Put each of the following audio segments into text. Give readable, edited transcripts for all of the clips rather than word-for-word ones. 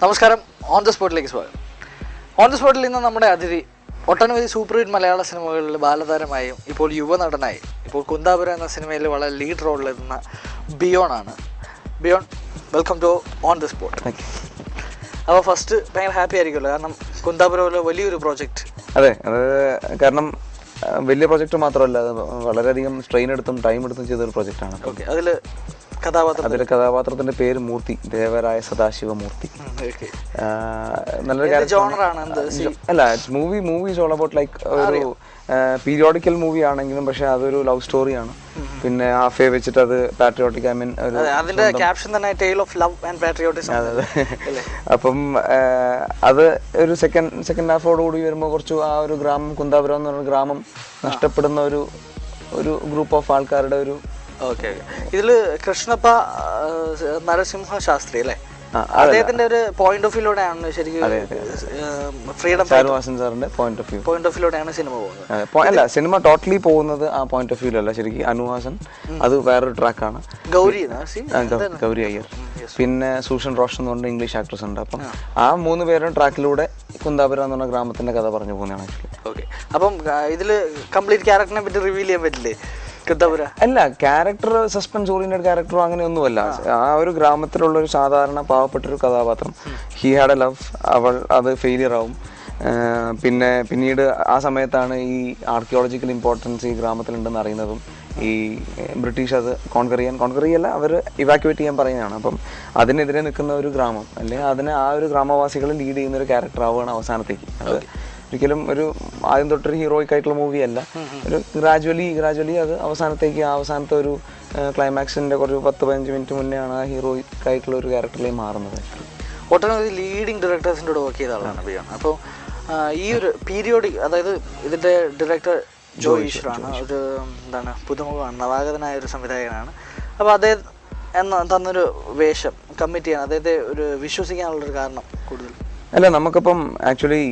നമസ്കാരം, on the സ്പോട്ടിലേക്ക് സ്വാഗതം. On the സ്പോട്ടിൽ ഇന്ന് നമ്മുടെ അതിഥി ഒട്ടനവധി സൂപ്പർ ഹിറ്റ് മലയാള സിനിമകളിൽ ബാലതാരമായും ഇപ്പോൾ യുവനടനായി ഇപ്പോൾ കുന്താപുരം എന്ന സിനിമയിൽ വളരെ ലീഡ് റോളിലെത്തുന്ന ബിയോണാണ്. ബിയോൺ, welcome to on the spot. അപ്പോൾ ഫസ്റ്റ് ഭയങ്കര ഹാപ്പി ആയിരിക്കുമല്ലോ, കാരണം കുന്താപുരം വലിയൊരു പ്രോജക്റ്റ്. അതെ, അത് കാരണം വലിയ പ്രോജക്റ്റ് മാത്രമല്ല, അത് വളരെയധികം സ്ട്രെയിൻ എടുത്തും ടൈം എടുത്തും ചെയ്തൊരു പ്രോജക്റ്റാണ്. ഓക്കെ, അതിലെ കഥാപാത്രത്തിന്റെ പേര് മൂർത്തി, ദേവരായ സദാശിവമൂർത്തി. നല്ലൊരു അല്ല, movie is all about like ഒരു പീരിയോഡിക്കൽ മൂവി ആണെങ്കിലും പക്ഷെ അതൊരു ലവ് സ്റ്റോറിയാണ്. പിന്നെ ആഫെ വെച്ചിട്ട് അത് പാട്രിയോട്ടിക്, ഐ മീൻ അതിന്റെ ക്യാപ്ഷൻ തന്നെ tale of love and patriotism. അപ്പം അത് ഒരു സെക്കൻഡ് ഹാഫോട് കൂടി വരുമ്പോൾ കുറച്ച് ആ ഒരു ഗ്രാമം, കുന്താപുരം എന്ന് പറയുന്ന ഗ്രാമം നഷ്ടപ്പെടുന്ന ഒരു ഗ്രൂപ്പ് ഓഫ് ആൾക്കാരുടെ ഒരു. ഓക്കെ, ഇതില് കൃഷ്ണപ്പ നരസിംഹ ശാസ്ത്രി അല്ലേ, അദ്ദേഹത്തിന്റെ ഒരു പോയിന്റ് ഓഫ് വ്യൂയിലൂടെയാണ് ശരിക്കും ഫ്രീഡം സാറിന്റെ പോയിന്റ് ഓഫ് വ്യൂയിലൂടെയാണ് സിനിമ പോകുന്നത്. അല്ല, സിനിമ ടോട്ടലി പോകുന്നത് ആ പോയിന്റ് ഓഫ് വ്യൂലല്ല, ശരിക്കും അനുഹാസൻ അത് വേറൊരു ട്രാക്കാണ്. ഗൗരി അയ്യർ, പിന്നെ സൂഷൻ റോഷൻ എന്ന് പറഞ്ഞ ഇംഗ്ലീഷ് ആക്ട്രസ് ഉണ്ട്. അപ്പം ആ 3 പേരും ട്രാക്കിലൂടെ കുന്താപുരം എന്ന് പറഞ്ഞ ഗ്രാമത്തിന്റെ കഥ പറഞ്ഞു പോകുന്നതാണ് ആക്ച്വലി. ഓക്കെ, അപ്പം ഇതില് കംപ്ലീറ്റ് ക്യാരക്ടറിനെ പറ്റി റിവീൽ ചെയ്യാൻ പറ്റില്ലേ? അല്ല, ക്യാരക്ടർ സസ്പെൻസ് ഓറിയന്റഡ് ക്യാരക്ടറോ അങ്ങനെയൊന്നുമല്ല. ആ ഒരു ഗ്രാമത്തിലുള്ള ഒരു സാധാരണ പാവപ്പെട്ടൊരു കഥാപാത്രം. ഹി ഹാഡ് എ ലവ്, അവൾ അത് ഫെയിലിയർ ആവും. പിന്നീട് ആ സമയത്താണ് ഈ ആർക്കിയോളജിക്കൽ ഇമ്പോർട്ടൻസ് ഈ ഗ്രാമത്തിലുണ്ടെന്ന് അറിയുന്നതും ഈ ബ്രിട്ടീഷ് അത് കോൺകറിയല്ല, അവർ ഇവാക്യുവേറ്റ് ചെയ്യാൻ പറയുന്നതാണ്. അപ്പം അതിനെതിരെ നിൽക്കുന്ന ഒരു ഗ്രാമം, അല്ലെങ്കിൽ ആ ഒരു ഗ്രാമവാസികൾ ലീഡ് ചെയ്യുന്ന ഒരു ക്യാരക്ടർ ആവുകയാണ് അവസാനത്തേക്ക്. അത് ഒരിക്കലും ഒരു ആദ്യം തൊട്ടൊരു ഹീറോയിക് ആയിട്ടുള്ള മൂവി അല്ല, ഒരു ഗ്രാജുവലി അത് അവസാനത്തെ ഒരു ക്ലൈമാക്സിന്റെ കുറച്ച് 10-15 മിനിറ്റ് മുന്നെയാണ് ആ ഹീറോയിക് ആയിട്ടുള്ള ഒരു ക്യാരക്ടറിലേക്ക് മാറുന്നത്. ഒട്ടനവധി ലീഡിങ് ഡയറക്ടേഴ്സിൻ്റെ കൂടെ വർക്ക് ചെയ്ത ആളാണ് ബിയോൺ. അപ്പോൾ ഈ ഒരു പീരിയോഡിക്, അതായത് ഇതിന്റെ ഡയറക്ടർ ജോ ഈശ്വറാണ്, ഒരു പുതുമുഖമാണ്, നവാഗതനായ ഒരു സംവിധായകനാണ്. അപ്പോൾ അദ്ദേഹം തന്നൊരു വേഷം കമ്മിറ്റ് ചെയ്യാൻ, അദ്ദേഹത്തെ ഒരു വിശ്വസിക്കാനുള്ളൊരു കാരണം കൂടുതൽ. അല്ല, നമുക്കിപ്പം ആക്ച്വലി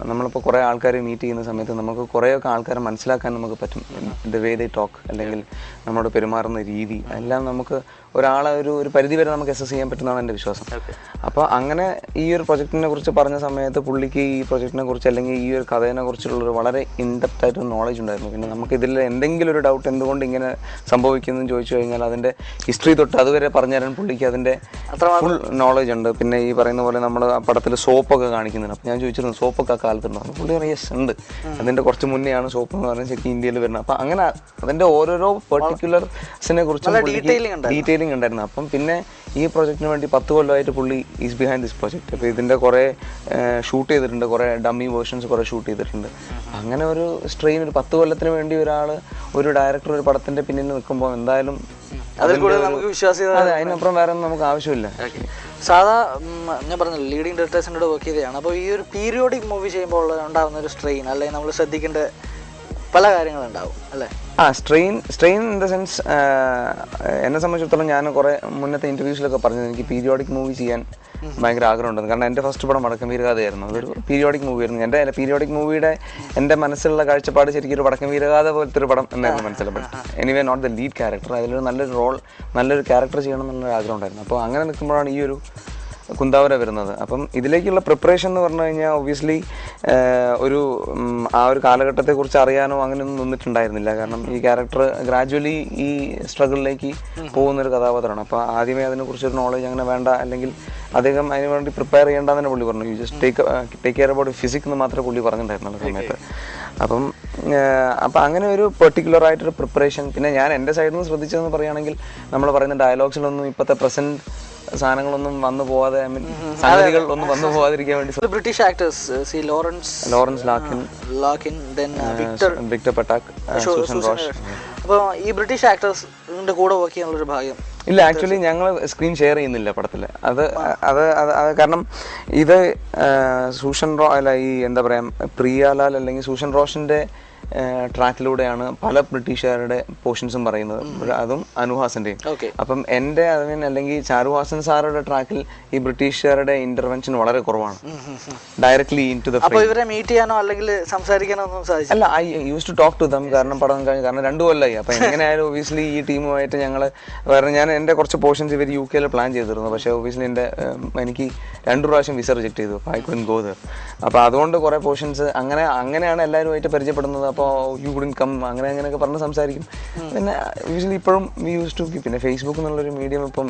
നമ്മളിപ്പോൾ കുറേ ആൾക്കാരെ മീറ്റ് ചെയ്യുന്ന സമയത്ത് നമുക്ക് കുറേയൊക്കെ ആൾക്കാരെ മനസ്സിലാക്കാൻ നമുക്ക് പറ്റും. ദ വേ ദേ ടോക്ക്, അല്ലെങ്കിൽ നമ്മളോട് പെരുമാറുന്ന രീതി, എല്ലാം നമുക്ക് ഒരാളെ ഒരു പരിധി വരെ നമുക്ക് അസസ് ചെയ്യാൻ പറ്റുന്നതാണ് എൻ്റെ വിശ്വാസം. അപ്പോൾ അങ്ങനെ ഈ ഒരു പ്രൊജക്റ്റിനെ കുറിച്ച് പറഞ്ഞ സമയത്ത് പുള്ളിക്ക് ഈ പ്രൊജക്റ്റിനെ കുറിച്ച്, അല്ലെങ്കിൽ ഈ ഒരു കഥയെ കുറിച്ചുള്ളൊരു വളരെ ഇൻഡെപ്റ്റ് ആയിട്ടൊരു നോളജ് ഉണ്ടായിരുന്നു. പിന്നെ നമുക്ക് ഇതിൽ എന്തെങ്കിലും ഒരു ഡൗട്ട് എന്തുകൊണ്ട് ഇങ്ങനെ സംഭവിക്കുന്നതെന്ന് ചോദിച്ചു കഴിഞ്ഞാൽ അതിൻ്റെ ഹിസ്റ്ററി തൊട്ട് അതുവരെ പറഞ്ഞു തരാൻ പുള്ളിക്ക് അതിൻ്റെ ഫുൾ നോളജ് ഉണ്ട്. പിന്നെ ഈ പറയുന്ന പോലെ നമ്മൾ ആ പടത്തിൽ സോപ്പൊക്കെ കാണിക്കുന്നുണ്ട്. അപ്പം ഞാൻ ചോദിച്ചിരുന്നു സോപ്പൊക്കെ ആ കാലത്തുണ്ടോ? പുള്ളി പറയും യെസ് ഉണ്ട്, അതിൻ്റെ കുറച്ച് മുന്നെയാണ് സോപ്പ് എന്ന് പറഞ്ഞാൽ ശരിക്കും ഇന്ത്യയിൽ വരുന്നത്. അപ്പം അങ്ങനെ അതിൻ്റെ ഓരോരോ പെർട്ടിക്കുലർസിനെ കുറിച്ചും ഡീറ്റെയിലിംഗ് ഉണ്ടായിരുന്നു. അപ്പം പിന്നെ ഈ പ്രൊജക്റ്റിന് വേണ്ടി 10 കൊല്ലമായിട്ട് പുള്ളി ഈസ് ബിഹൈൻഡ് ദിസ് പ്രൊജക്റ്റ്. അപ്പോൾ ഇതിൻ്റെ കുറേ ഷൂട്ട് ചെയ്തിട്ടുണ്ട്, കുറേ ഡമ്മി വേർഷൻസ് കുറേ ഷൂട്ട് ചെയ്തിട്ടുണ്ട്. അങ്ങനെ ഒരു സ്ട്രെയിൻ, ഒരു 10 കൊല്ലത്തിന് വേണ്ടി ഒരു ഡയറക്ടർ ഒരു പടത്തിൻ്റെ പിന്നിൽ നിൽക്കുമ്പോൾ എന്തായാലും അതിനപ്പുറം വേറെ ഒന്നും നമുക്ക് ആവശ്യമില്ല. സാധാ ഞാൻ പറഞ്ഞല്ലോ ലീഡിങ് ഡയറക്ടേഴ്സിൻ്റെ കൂടെ വർക്ക് ചെയ്തതാണ്. അപ്പോൾ ഈ ഒരു പീരിയോഡിക് മൂവി ചെയ്യുമ്പോൾ ഉണ്ടാകുന്ന ഒരു സ്ട്രെയിൻ, അല്ലെങ്കിൽ നമ്മൾ ശ്രദ്ധിക്കേണ്ട പല കാര്യങ്ങളുണ്ടാവും അല്ലേ? സ്ട്രെയിൻ ഇൻ ദ സെൻസ്, എന്നെ സംബന്ധിച്ചിടത്തോളം ഞാൻ കുറേ മുന്നത്തെ ഇൻ്റർവ്യൂസിലൊക്കെ പറഞ്ഞത് എനിക്ക് പീരിയോഡിക് മൂവി ചെയ്യാൻ ഭയങ്കര ആഗ്രഹമുണ്ടെന്ന്. കാരണം എൻ്റെ ഫസ്റ്റ് പടം വടക്കൻ വീരഗാഥയായിരുന്നു. അതൊരു പീരിയോഡിക് മൂവിയായിരുന്നു. എൻ്റെ പീരിയോഡിക് മൂവിയുടെ എൻ്റെ മനസ്സിലുള്ള കാഴ്ചപ്പാട് ശരിക്കും ഒരു വടക്കൻ വീരഗാഥ പോലത്തെ ഒരു പടം എന്നായിരുന്നു മനസ്സിലായി. Anyway not the lead character, അതിലൊരു നല്ലൊരു ക്യാരക്ടർ ചെയ്യണം എന്നുള്ളൊരു ആഗ്രഹം ഉണ്ടായിരുന്നു. അപ്പോൾ അങ്ങനെ നിൽക്കുമ്പോഴാണ് ഈ ഒരു കുന്താപുരം വരുന്നത്. അപ്പം ഇതിലേക്കുള്ള പ്രിപ്പറേഷൻ എന്ന് പറഞ്ഞു കഴിഞ്ഞാൽ ഒബ്വിയസ്ലി ആ ഒരു കാലഘട്ടത്തെക്കുറിച്ച് അറിയാനോ അങ്ങനെയൊന്നും നിന്നിട്ടുണ്ടായിരുന്നില്ല. കാരണം ഈ ക്യാരക്ടർ ഗ്രാജുവലി ഈ സ്ട്രഗിളിലേക്ക് പോകുന്നൊരു കഥാപാത്രമാണ്. അപ്പോൾ ആദ്യമേ അതിനെക്കുറിച്ചൊരു നോളജ് അങ്ങനെ വേണ്ട, അല്ലെങ്കിൽ അദ്ദേഹം അതിന് വേണ്ടി പ്രിപ്പയർ ചെയ്യേണ്ടെന്ന് തന്നെ പുള്ളി പറഞ്ഞു. You just take care about physics എന്ന് മാത്രമേ പുള്ളി പറഞ്ഞിട്ടുണ്ടായിരുന്നുള്ള സമയത്ത്. അപ്പം അങ്ങനെ ഒരു പെർട്ടിക്കുലർ ആയിട്ടൊരു പ്രിപ്പറേഷൻ. പിന്നെ ഞാൻ എൻ്റെ സൈഡിൽ നിന്ന് ശ്രദ്ധിച്ചതെന്ന് പറയുകയാണെങ്കിൽ നമ്മൾ പറയുന്ന ഡയലോഗ്സിലൊന്നും ഇപ്പോഴത്തെ പ്രസന്റ് സാധനങ്ങളൊന്നും വന്നു പോവാതെ, സംഗതികൾ ഒന്നും വന്നു പോവാതിരിക്കാൻ വേണ്ടി British actors Lawrence Lakin, Victor Patak, Susan Rosh. അപ്പോൾ ഈ ബ്രിട്ടീഷ് ആക്ടേഴ്സിന്റെ കൂടെ വർക്ക് ചെയ്യാനുള്ളൊരു ഭാഗ്യം ഇല്ല. ആക്ച്വലി ഞങ്ങൾ സ്ക്രീൻ ഷെയർ ചെയ്യുന്നില്ല പടത്തിൽ. അത് കാരണം ഇത് ഈ എന്താ പറയുക, പ്രിയാലാൽ അല്ലെങ്കിൽ സൂഷൻ റോഷൻ്റെ ട്രാക്കിലൂടെയാണ് പല ബ്രിട്ടീഷുകാരുടെ പോർഷൻസും പറയുന്നത്, അതും അനുഹാസിൻ്റെയും. അപ്പം എൻ്റെ അല്ലെങ്കിൽ ചാരുഹാസൻ സാറുടെ ട്രാക്കിൽ ഈ ബ്രിട്ടീഷുകാരുടെ ഇന്റർവെൻഷൻ വളരെ കുറവാണ്. ഡയറക്ട്ലി ഇൻ ടു ദ അപ്പോൾ ഇവരെ മീറ്റ് ചെയ്യാനോ അല്ലെങ്കിൽ സംസാരിക്കാനോ ഒന്നും സാധിച്ചു? അല്ല, I use to talk to them. കാരണം പടം കഴിഞ്ഞ്, കാരണം 2 കൊല്ലമായി. അപ്പം എങ്ങനെയായാലും ഒബിയസ്ലി ഈ ടീമുമായിട്ട് ഞങ്ങൾ, കാരണം ഞാൻ എൻ്റെ കുറച്ച് പോർഷൻസ് ഇവർ UK പ്ലാൻ ചെയ്തിരുന്നു. പക്ഷേ ഒബിയസ്ലി എനിക്ക് 2 പ്രാവശ്യം വിസ റിജക്ട് ചെയ്തു. I couldn't go there. അപ്പോൾ അതുകൊണ്ട് കുറേ പോർഷൻസ് അങ്ങനെയാണ് എല്ലാവരുമായിട്ട് പരിചയപ്പെടുന്നത്. അപ്പോൾ യു കുഡ്ന്റ് കം, അങ്ങനെയൊക്കെ പറഞ്ഞ് സംസാരിക്കും. പിന്നെ യൂഷ്വലി ഇപ്പോഴും വി യൂസ് ടു പിന്നെ ഫേസ്ബുക്ക് എന്നുള്ളൊരു മീഡിയം ഇപ്പം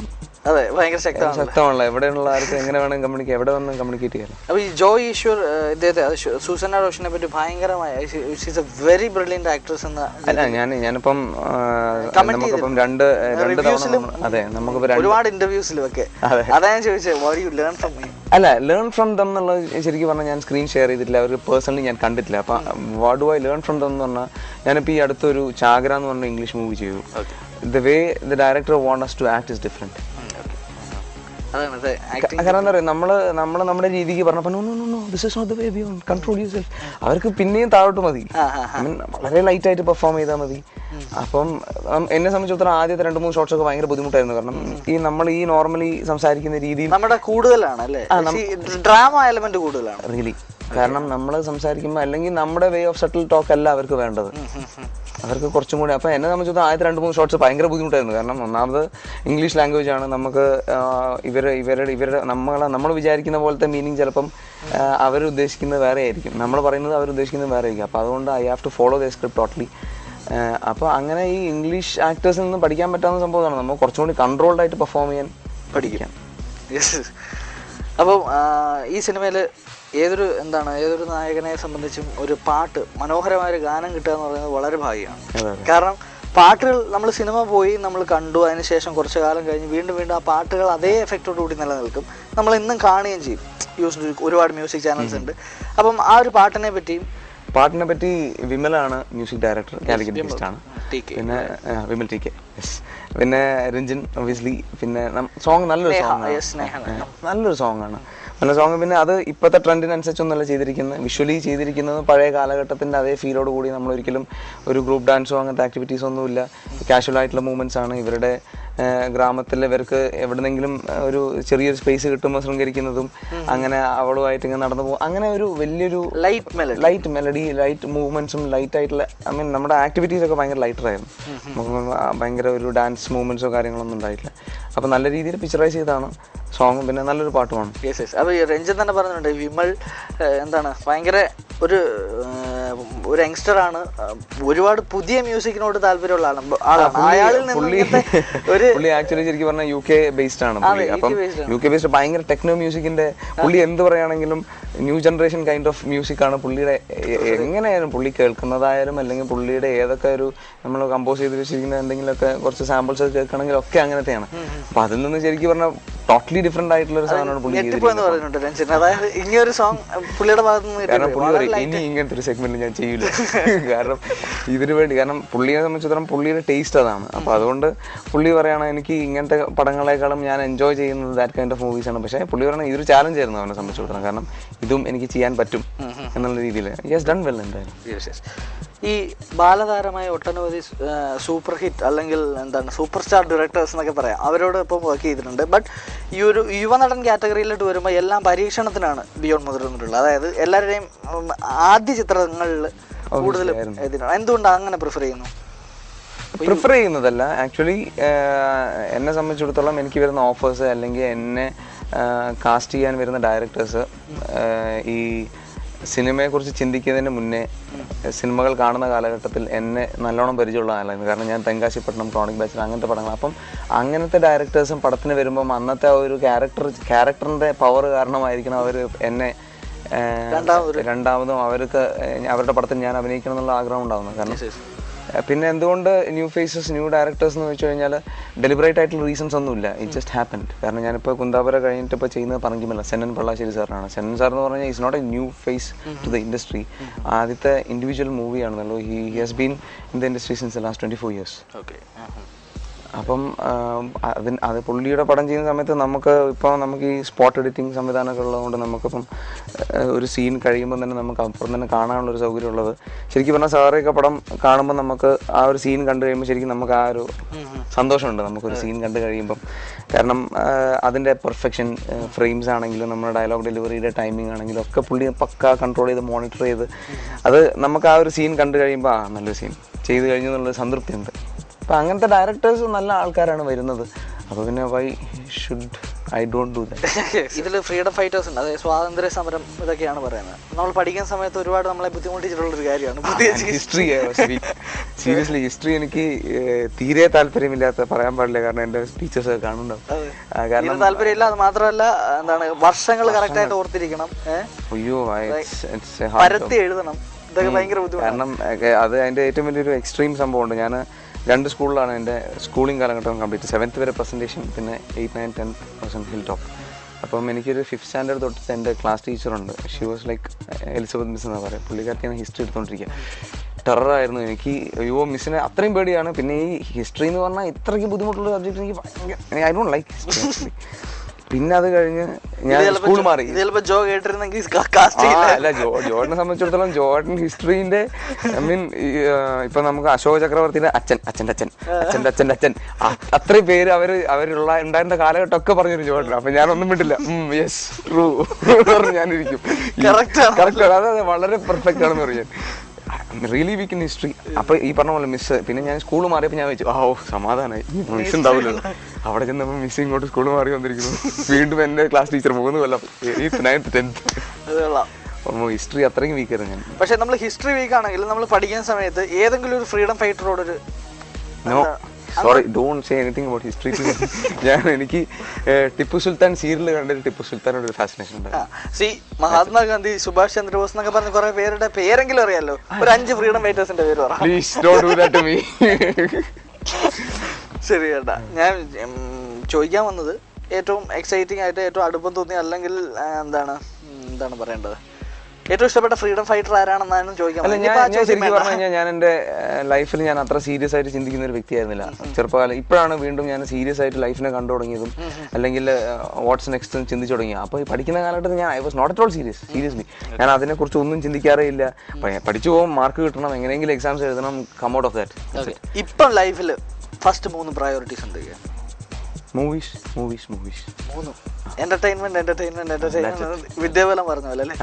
അതെ ഭയങ്കര ശക്തമാണല്ലോ. എവിടെയുള്ള ആൾക്ക് എങ്ങനെ വേണം കമ്മ്യൂണിക്കേറ്റ്, എവിടെ വേണം കമ്മ്യൂണിക്കേറ്റ് ചെയ്യാം. അപ്പോൾ ഈ ജോയ് ഈശ്വർ ഇദ്ദേഹത്തെ, സൂസന്ന റോഷനെ പറ്റി ഭയങ്കരമായ she's A very brilliant actress എന്ന. അല്ല, ഞാനിപ്പം നമുക്കിപ്പം രണ്ട് തവണ, അതെ, നമുക്കിപ്പോൾ ഒരുപാട് ഇന്റർവ്യൂസിലും ഒക്കെ അതാ ഞാൻ ചോദിച്ചത്, what you learn from me. അല്ല, ലേൺ ഫ്രം ദം എന്നുള്ളത് ശരിക്കും പറഞ്ഞാൽ ഞാൻ സ്ക്രീൻ ഷെയർ ചെയ്തിട്ടില്ല, അവർ പേഴ്സണലി ഞാൻ കണ്ടിട്ടില്ല. അപ്പം what do I learn from them എന്ന് പറഞ്ഞാൽ, ഞാനിപ്പോൾ ഈ അടുത്തൊരു ചാഗ്ര എന്ന് പറഞ്ഞ ഇംഗ്ലീഷ് മൂവി ചെയ്തു. The way the director want us to act is different. കാരണം എന്താ പറയുക, നമ്മൾ നമ്മുടെ രീതിക്ക് പറഞ്ഞപ്പോൾ no this is not the way, be on control yourself. അവർക്ക് പിന്നെയും താഴോട്ട് മതി, വളരെ ലൈറ്റായിട്ട് പെർഫോം ചെയ്താൽ മതി. അപ്പം എന്നെ സംബന്ധിച്ചിടത്തോളം ആദ്യത്തെ 2-3 ഷോട്ട്സ് ഒക്കെ ഭയങ്കര ബുദ്ധിമുട്ടായിരുന്നു. കാരണം നമ്മൾ ഈ നോർമലി സംസാരിക്കുന്ന രീതിയിൽ നമ്മുടെ കൂടുതലാണ് അല്ലേ, ഡ്രാമ എലമെന്റ് കൂടുതലാണ് റിയലി. കാരണം നമ്മൾ സംസാരിക്കുമ്പോൾ അല്ലെങ്കിൽ നമ്മുടെ വേ ഓഫ് സെറ്റിൽ ടോക്ക് അല്ല അവർക്ക് വേണ്ടത്, അവർക്ക് കുറച്ചും കൂടി. അപ്പോൾ എന്നെ സംബന്ധിച്ചിടത്തോളം ആദ്യത്തെ 2-3 ഷോട്ട്സ് ഭയങ്കര ബുദ്ധിമുട്ടായിരുന്നു. കാരണം ഒന്നാമത് ഇംഗ്ലീഷ് ലാംഗ്വേജ് ആണ്, നമുക്ക് ഇവരുടെ നമ്മൾ വിചാരിക്കുന്ന പോലത്തെ മീനിങ് ചിലപ്പം അവർ ഉദ്ദേശിക്കുന്നത് വേറെ ആയിരിക്കും, നമ്മൾ പറയുന്നത് അവർ ഉദ്ദേശിക്കുന്നത് വേറെ ആയിരിക്കും. അപ്പോൾ അതുകൊണ്ട് I have to follow the script totally. അപ്പോൾ അങ്ങനെ ഈ ഇംഗ്ലീഷ് ആക്ടേഴ്സിൽ നിന്ന് പഠിക്കാൻ പറ്റാവുന്ന സംഭവമാണ്, നമ്മൾ കുറച്ചും കൂടി കൺട്രോൾഡ് ആയിട്ട് പെർഫോം ചെയ്യാൻ പഠിക്കാം. അപ്പം ഈ സിനിമയിൽ ഏതൊരു നായകനെ സംബന്ധിച്ചും ഒരു പാട്ട്, മനോഹരമായ ഒരു ഗാനം കിട്ടുക എന്ന് പറയുന്നത് വളരെ ഭാഗ്യമാണ്. കാരണം പാട്ടുകൾ നമ്മൾ സിനിമ പോയി നമ്മൾ കണ്ടു, അതിനുശേഷം കുറച്ച് കാലം കഴിഞ്ഞ് വീണ്ടും ആ പാട്ടുകൾ അതേ എഫക്റ്റോട് കൂടി നിലനിൽക്കും, നമ്മൾ ഇന്നും കാണുകയും ചെയ്യും. ഒരുപാട് മ്യൂസിക് ചാനൽസ് ഉണ്ട്. അപ്പം ആ ഒരു പാട്ടിനെ പറ്റി വിമലാണ് മ്യൂസിക് ഡയറക്ടർ, കാലിക്കറ്റ് ആണ്. പിന്നെ വിമൽ TK, പിന്നെ രഞ്ജൻ ഒബിയസ്ലി. പിന്നെ സോങ് നല്ലൊരു സോങ് ആണ്. നല്ല സോങ്. പിന്നെ അത് ഇപ്പോഴത്തെ ട്രെൻഡിനനുസരിച്ചൊന്നുമല്ല ചെയ്തിരിക്കുന്നത്, വിഷ്വലി ചെയ്തിരിക്കുന്നത് പഴയ കാലഘട്ടത്തിൻ്റെ അതേ ഫീലോട് കൂടി. നമ്മളൊരിക്കലും ഒരു ഗ്രൂപ്പ് ഡാൻസോ അങ്ങനത്തെ ആക്ടിവിറ്റീസോ ഒന്നുമില്ല, കാഷ്വൽ ആയിട്ടുള്ള മൂവ്മെൻറ്റ്സ് ആണ്. ഇവരുടെ ഗ്രാമത്തിൽ ഇവർക്ക് എവിടെന്നെങ്കിലും ഒരു ചെറിയൊരു സ്പേസ് കിട്ടുമ്പോൾ ശൃംഗരിക്കുന്നതും, അങ്ങനെ അവളുമായിട്ട് ഇങ്ങനെ നടന്നു പോകും, അങ്ങനെ ഒരു വലിയൊരു ലൈറ്റ് മെലഡി, ലൈറ്റ് മൂവ്മെൻറ്റ്സും, ലൈറ്റ് ആയിട്ടുള്ള നമ്മുടെ ആക്ടിവിറ്റീസ് ഒക്കെ ഭയങ്കര ലൈറ്ററായിരുന്നു. ഭയങ്കര ഒരു ഡാൻസ് മൂവ്മെൻറ്റ്സോ കാര്യങ്ങളൊന്നും ഉണ്ടായിട്ടില്ല. അപ്പോൾ നല്ല രീതിയിൽ പിക്ചറൈസ് ചെയ്താണ് സോങ്. പിന്നെ നല്ലൊരു പാട്ടുമാണ്. അപ്പോൾ രഞ്ജൻ തന്നെ പറഞ്ഞിട്ടുണ്ട്, വിമൽ ഭയങ്കര ഒരു യങ്സ്റ്റർ ആണ്, ഒരുപാട് പുതിയ മ്യൂസിക്കിനോട് താല്പര്യമുള്ള ആളാണ്. അയാളിൽ നിന്ന് പുള്ളി ആക്ച്വലി ശരിക്കും പറഞ്ഞാൽ UK ബേസ്ഡ് ആണ്. അപ്പം UK ബേസ്ഡ് ഭയങ്കര ടെക്നോ മ്യൂസിക്കിന്റെ, പുള്ളി എന്ത് പറയുകയാണെങ്കിലും ന്യൂ ജനറേഷൻ കൈൻഡ് ഓഫ് മ്യൂസിക്കാണ് പുള്ളിയുടെ. എങ്ങനെയായാലും പുള്ളി കേൾക്കുന്നതായാലും അല്ലെങ്കിൽ പുള്ളിയുടെ ഏതൊക്കെ ഒരു നമ്മൾ കമ്പോസ് ചെയ്ത് വെച്ചിരിക്കുന്ന എന്തെങ്കിലുമൊക്കെ കുറച്ച് സാമ്പിൾസ് ഒക്കെ കേൾക്കണമെങ്കിൽ ഒക്കെ അങ്ങനത്തെയാണ്. അപ്പൊ അതിൽ നിന്ന് ശരിക്കും പറഞ്ഞാൽ ടോട്ടലി ഡിഫറെന്റ് ആയിട്ടുള്ള ഒരു സാധനമാണ് പുള്ളി ചെയ്തിരിക്കുന്നത്. കാരണം പുള്ളി പറയും ഇനി ഇങ്ങനത്തെ ഒരു സെഗ്മെന്റ് ഞാൻ ചെയ്യൂല, കാരണം ഇതിനു വേണ്ടി. കാരണം പുള്ളിയെ സംബന്ധിച്ചിടത്തോളം പുള്ളിയുടെ ടേസ്റ്റ് അതാണ്. അപ്പൊ അതുകൊണ്ട് പുള്ളി പറയണം എനിക്ക് ഇങ്ങനത്തെ പടങ്ങളെക്കാളും ഞാൻ എൻജോയ് ചെയ്യുന്നത് ദാറ്റ് കൈൻഡ് ഓഫ് മൂവീസ് ആണ്. പക്ഷേ പുള്ളി പറയണത് ഇതൊരു ചാലഞ്ച് ആയിരുന്നു അവനെ സംബന്ധിച്ചിടത്തോളം, കാരണം ഇതും എനിക്ക് ചെയ്യാൻ പറ്റും എന്നുള്ള രീതിയിൽ. Yes, done well. എന്തായാലും ഈ ബാലതാരമായ ഒട്ടനവധി സൂപ്പർ ഹിറ്റ് അല്ലെങ്കിൽ സൂപ്പർ സ്റ്റാർ ഡയറക്ടേഴ്സ് എന്നൊക്കെ പറയാം, അവരോട് ഇപ്പം വർക്ക് ചെയ്തിട്ടുണ്ട്. ബട്ട് ഈ ഒരു യുവനടൻ കാറ്റഗറിയിലോട്ട് വരുമ്പോൾ എല്ലാം പരീക്ഷണത്തിനാണ് ബിയോണ്ട് മുതിർന്നിട്ടുള്ളത്. അതായത് എല്ലാവരുടെയും ആദ്യ ചിത്രങ്ങളിൽ കൂടുതലും എന്തുകൊണ്ടാണ് അങ്ങനെ പ്രിഫർ ചെയ്യുന്നതല്ല. ആക്ച്വലി എന്നെ സംബന്ധിച്ചിടത്തോളം എനിക്ക് വരുന്ന ഓഫേഴ്സ് അല്ലെങ്കിൽ എന്നെ കാസ്റ്റ് ചെയ്യാൻ വരുന്ന ഡയറക്ടേഴ്സ് ഈ സിനിമയെക്കുറിച്ച് ചിന്തിക്കുന്നതിന് മുന്നേ സിനിമകൾ കാണുന്ന കാലഘട്ടത്തിൽ എന്നെ നല്ലോണം പരിചയമുള്ള ആളായിരുന്നു. കാരണം ഞാൻ തെങ്കാശിപ്പട്ടണം, ക്രോണിക് ബാച്ചിലർ അങ്ങനത്തെ പടങ്ങൾ. അപ്പം അങ്ങനത്തെ ഡയറക്ടേഴ്സും പടത്തിന് വരുമ്പം അന്നത്തെ ആ ഒരു ക്യാരക്ടറിൻ്റെ പവർ കാരണമായിരിക്കണം അവർ എന്നെ രണ്ടാമതും അവരുടെ പടത്തിൽ ഞാൻ അഭിനയിക്കണം എന്നുള്ള ആഗ്രഹം ഉണ്ടാകുന്നത്. കാരണം പിന്നെ എന്തുകൊണ്ട് ന്യൂ ഫേസസ്, ന്യൂ ഡയറക്ടേഴ്സ് എന്ന് വെച്ച് കഴിഞ്ഞാൽ ഡെലിബറേറ്റ് ആയിട്ടുള്ള റീസൺസ് ഒന്നുമില്ല, ഇറ്റ് ജസ്റ്റ് ഹാപ്പൻഡ്. കാരണം ഞാനിപ്പോൾ കുന്താപുര കഴിഞ്ഞിട്ട് ഇപ്പോൾ ചെയ്യുന്നത് പറങ്കിമല്ല, സെന്നൻ പള്ളാശ്ശേരി സാറിനാണ്. സെന്നൻ സാർ എന്ന് പറഞ്ഞാൽ is not a new face to the industry. ആദ്യത്തെ ഇൻഡിവിജ്വൽ മൂവിയാണെന്നല്ലോ. He has been in the industry since the last 24 years. അപ്പം അത് പുള്ളിയുടെ പടം ചെയ്യുന്ന സമയത്ത് നമുക്ക് ഈ സ്പോട്ട് എഡിറ്റിംഗ് സംവിധാനമൊക്കെ ഉള്ളതുകൊണ്ട് നമുക്കിപ്പം ഒരു സീൻ കഴിയുമ്പോൾ തന്നെ നമുക്ക് അപ്പുറം തന്നെ കാണാനുള്ളൊരു സൗകര്യം ഉള്ളത്. ശരിക്കും പറഞ്ഞാൽ സാറൊക്കെ പടം കാണുമ്പോൾ നമുക്ക് ആ ഒരു സീൻ കണ്ടു കഴിയുമ്പോൾ ശരിക്കും നമുക്ക് ആ ഒരു സന്തോഷമുണ്ട് നമുക്കൊരു സീൻ കണ്ടു കഴിയുമ്പം. കാരണം അതിൻ്റെ പെർഫെക്ഷൻ, ഫ്രെയിംസ് ആണെങ്കിലും നമ്മുടെ ഡയലോഗ് ഡെലിവറിയുടെ ടൈമിംഗ് ആണെങ്കിലും ഒക്കെ പുള്ളി പക്ക കൺട്രോൾ ചെയ്ത് മോണിറ്റർ ചെയ്ത് അത് നമുക്ക് ആ ഒരു സീൻ കണ്ടു കഴിയുമ്പോൾ നല്ലൊരു സീൻ ചെയ്ത് കഴിഞ്ഞു എന്നുള്ളൊരു സംതൃപ്തിയുണ്ട്. അപ്പം അങ്ങനത്തെ ഡയറക്ടേഴ്സ് നല്ല ആൾക്കാരാണ് വരുന്നത്. അപ്പോൾ പിന്നെ why should I don't do that. ഇതിൽ ഫ്രീഡം ഫൈറ്റേഴ്സ് ഉണ്ട്, അതായത് സ്വാതന്ത്ര്യ സമരം ഇതൊക്കെയാണ് പറയുന്നത്. നമ്മൾ പഠിക്കുന്ന സമയത്ത് ഒരുപാട് നമ്മളെ ബുദ്ധിമുട്ടിച്ചിട്ടുള്ളൊരു കാര്യമാണ് ഹിസ്റ്ററി. സീരിയസ്ലി ഹിസ്റ്ററി എനിക്ക് തീരെ താല്പര്യമില്ലാത്ത, പറയാൻ പാടില്ല, കാരണം എൻ്റെ ടീച്ചേഴ്സ് കാണുന്നുണ്ടാവും. കാരണം താല്പര്യമില്ല, അത് മാത്രമല്ല എന്താണ് വർഷങ്ങൾ കറക്റ്റായിട്ട് ഓർത്തിരിക്കണം, അയ്യോ പരത്തി എഴുതണം, ഇതൊക്കെ ഭയങ്കര ബുദ്ധിമുട്ടാണ്. കാരണം അത് അതിൻ്റെ ഏറ്റവും വലിയൊരു എക്സ്ട്രീം സംഭവമുണ്ട്. ഞാൻ 2 സ്കൂളിലാണ് എൻ്റെ സ്കൂളിംഗ് കാലഘട്ടം കംപ്ലീറ്റ്. 7th വരെ പ്രസൻറ്റേഷൻ, പിന്നെ 8, 9, 10% ഹിൽ ടോപ്പ്. അപ്പം എനിക്കൊരു 5th സ്റ്റാൻഡേർഡ് തൊട്ടിട്ട് എൻ്റെ ക്ലാസ് ടീച്ചറുണ്ട്. She was like Elizabeth miss എന്നാണ് പറയുക. പുള്ളിക്കാർക്കാണ് ഹിസ്റ്ററി എടുത്തുകൊണ്ടിരിക്കുക. ടെററായിരുന്നു എനിക്ക്. അയ്യോ മിസ്സിനെ അത്രയും പേടിയാണ്. പിന്നെ ഈ ഹിസ്റ്ററി എന്ന് പറഞ്ഞാൽ ഇത്രയ്ക്ക് ബുദ്ധിമുട്ടുള്ള സബ്ജക്റ്റ് എനിക്ക് ഭയങ്കര, ഐ ഡോണ്ട് ലൈക്ക് ഹിസ്റ്ററി. പിന്നെ അത് കഴിഞ്ഞ് ഞാൻ സ്കൂൾ മാറി. അല്ല, ജോർഡനെ സംബന്ധിച്ചിടത്തോളം ജോർഡൻ ഹിസ്റ്ററിന്റെ ഐ മീൻ ഇപ്പൊ നമുക്ക് അശോക ചക്രവർത്തിയുടെ അച്ഛൻ്റെ അച്ഛൻ അത്രയും പേര് ഉണ്ടായിരുന്ന കാലഘട്ടം ഒക്കെ പറഞ്ഞൊരു ജോർഡൻ. അപ്പൊ ഞാനൊന്നും വിട്ടില്ല, യെസ് ട്രൂ ഞാനിരിക്കും. കറക്റ്റ്, അതെ വളരെ പെർഫെക്റ്റ് ആണെന്ന് പറയാൻ. Really weak in history. അപ്പൊ ഈ പറഞ്ഞ പോലെ മിസ്, പിന്നെ ഞാൻ സ്കൂൾ മാറിയപ്പോൾ ഞാൻ വെച്ചു സമാധാനമായി, മിസ് ഉണ്ടാവില്ലല്ലോ. അവിടെ ചെന്നപ്പോൾ മിസ് ഇങ്ങോട്ട് സ്കൂൾ മാറി വന്നിരിക്കുന്നു. വീണ്ടും എൻ്റെ ക്ലാസ് ടീച്ചർ 3 കൊല്ലം 8th, 9th, 10th. ഹിസ്റ്ററി അത്രയും വീക്കായിരുന്നു ഞാൻ. പക്ഷെ നമ്മൾ ഹിസ്റ്ററി വീക്ക് ആണെങ്കിൽ നമ്മൾ പഠിക്കുന്ന സമയത്ത് ഏതെങ്കിലും ഒരു ഫ്രീഡം ഫൈറ്ററോടൊരു sorry don't say anything about history. എനിക്ക് ടിപ്പു സുൽത്താൻ സീരിയൽ കണ്ടിട്ട് ടിപ്പു സുൽത്താനോട് ഒരു ഫാസിനേഷൻ ഉണ്ട്. മഹാത്മാഗാന്ധി, സുഭാഷ് ചന്ദ്രബോസ് എന്നൊക്കെ പറഞ്ഞ കുറെ പേരുടെ പേരെങ്കിലും അറിയാലോ. ഒരു 5 ഫ്രീഡം ഫൈറ്റേഴ്സിന്റെ പേര് പറ. Please don't do that to me. ശരി ചേട്ടാ, ഞാൻ ചോദിക്കാൻ വന്നത് ഏറ്റവും എക്സൈറ്റിംഗ് ആയിട്ട് ഏറ്റവും അടുപ്പം തോന്നി, അല്ലെങ്കിൽ എന്താണ് പറയേണ്ടത്, ഏറ്റവും ഇഷ്ടപ്പെട്ട ഫ്രീഡം ഫൈറ്റർ ആരാണെന്നാണ് ചോദിക്കാൻ. ശരിക്കും പറഞ്ഞു കഴിഞ്ഞാൽ ഞാൻ എൻ്റെ ലൈഫിൽ ഞാൻ അത്ര സീരിയസ് ആയിട്ട് ചിന്തിക്കുന്ന ഒരു വ്യക്തിയായിരുന്നില്ല ചെറുപ്പകാലം. ഇപ്പോഴാണ് വീണ്ടും ഞാൻ സീരിയസ് ആയിട്ട് ലൈഫിനെ കണ്ടു തുടങ്ങിയതും അല്ലെങ്കിൽ വാട്ട്സ് നെക്സ്റ്റ് ചിന്തിച്ചു തുടങ്ങിയത്. അപ്പോൾ ഈ പഠിക്കുന്ന കാലഘട്ടത്തിൽ ഞാൻ I was not at all seriously. ഞാൻ അതിനെക്കുറിച്ച് ഒന്നും ചിന്തിക്കാറേ ഇല്ല. പഠിച്ചു പോകും, മാർക്ക് കിട്ടണം, എങ്ങനെയെങ്കിലും എക്സാംസ് എഴുതണം, കം ഔട്ട് ഓഫ് ദാറ്റ്. ഇപ്പം ലൈഫിൽ ഫസ്റ്റ് 3 പ്രയോറിറ്റീസ് എന്തൊക്കെയാണ്? മൂവീസ്. 3 എന്റർടൈൻമെന്റ് വിദ്യാബലം പറഞ്ഞ പോലെ അല്ലേ?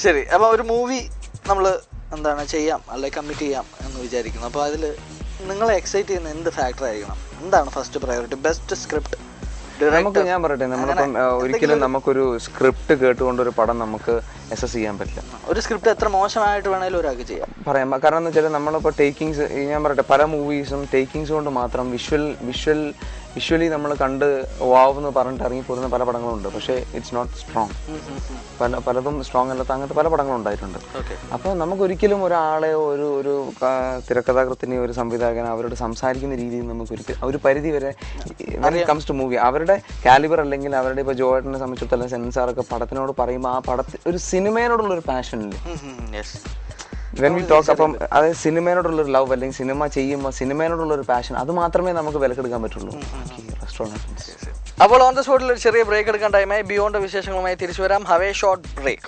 ശരി, അപ്പൊ ഒരു മൂവി നമ്മൾ ചെയ്യാം അല്ലെങ്കിൽ കമ്മിറ്റ് ചെയ്യാം എന്ന് വിചാരിക്കുന്നു. അപ്പോൾ അതിൽ നിങ്ങളെ എക്സൈറ്റ് ചെയ്യുന്ന എന്ത് ഫാക്ടർ ആയിരിക്കണം? എന്താണ് ഫസ്റ്റ് പ്രയോറിറ്റി? Best script? ഞാൻ പറയട്ടെ, നമ്മളിപ്പം ഒരിക്കലും നമുക്കൊരു സ്ക്രിപ്റ്റ് കേട്ടുകൊണ്ടൊരു പടം നമുക്ക് അസസ് ചെയ്യാൻ പറ്റില്ല. ഒരു സ്ക്രിപ്റ്റ് എത്ര മോശമായിട്ട് വേണേലും ഒരാൾക്ക് ചെയ്യാം പറയാം. കാരണം എന്ന് വെച്ചാൽ നമ്മളിപ്പോൾ ടേക്കിങ്സ്, ഞാൻ പറയട്ടെ, പല മൂവീസും ടേക്കിങ്സ് കൊണ്ട് മാത്രം വിഷ്വലി നമ്മൾ കണ്ട് വാവെന്ന് പറഞ്ഞിട്ട് ഇറങ്ങിപ്പോരുന്ന പല പടങ്ങളുണ്ട്. പക്ഷേ ഇറ്റ്സ് നോട്ട് സ്ട്രോങ്. പലതും സ്ട്രോങ് അല്ലാത്ത അങ്ങനത്തെ പല പടങ്ങളും ഉണ്ടായിട്ടുണ്ട്. അപ്പോൾ നമുക്കൊരിക്കലും ഒരാളെയോ ഒരു തിരക്കഥാകൃത്തിനെയോ ഒരു സംവിധായകനോ അവരോട് സംസാരിക്കുന്ന രീതിയിൽ നമുക്കൊരിക്കലും ഒരു പരിധി വരെ കംസ് ടു മൂവി അവരുടെ കാലിബർ അല്ലെങ്കിൽ അവരുടെ ഇപ്പോൾ ജോയേട്ടനെ സംബന്ധിച്ചിടത്തോളം സെൻസാറൊക്കെ പടത്തിനോട് പറയുമ്പോൾ ആ പടത്തിൽ ഒരു സിനിമയോടുള്ളൊരു പാഷനില്ലേ, വെൻ വി ടോക്ക്, അപ്പം അതായത് സിനിമയോടുള്ളൊരു ലവ് അല്ലെങ്കിൽ സിനിമ ചെയ്യുമ്പോൾ സിനിമയോടുള്ളൊരു പാഷൻ, അത് മാത്രമേ നമുക്ക് വിലക്കെടുക്കാൻ പറ്റുള്ളൂ. അപ്പോൾ ഓൺ ദ സ്പോട്ടിൽ ഒരു ചെറിയ ബ്രേക്ക് എടുക്കാൻ ടൈമായി. ബിയോണ്ട് വിശേഷങ്ങളുമായി തിരിച്ചു വരാം. Have a short break.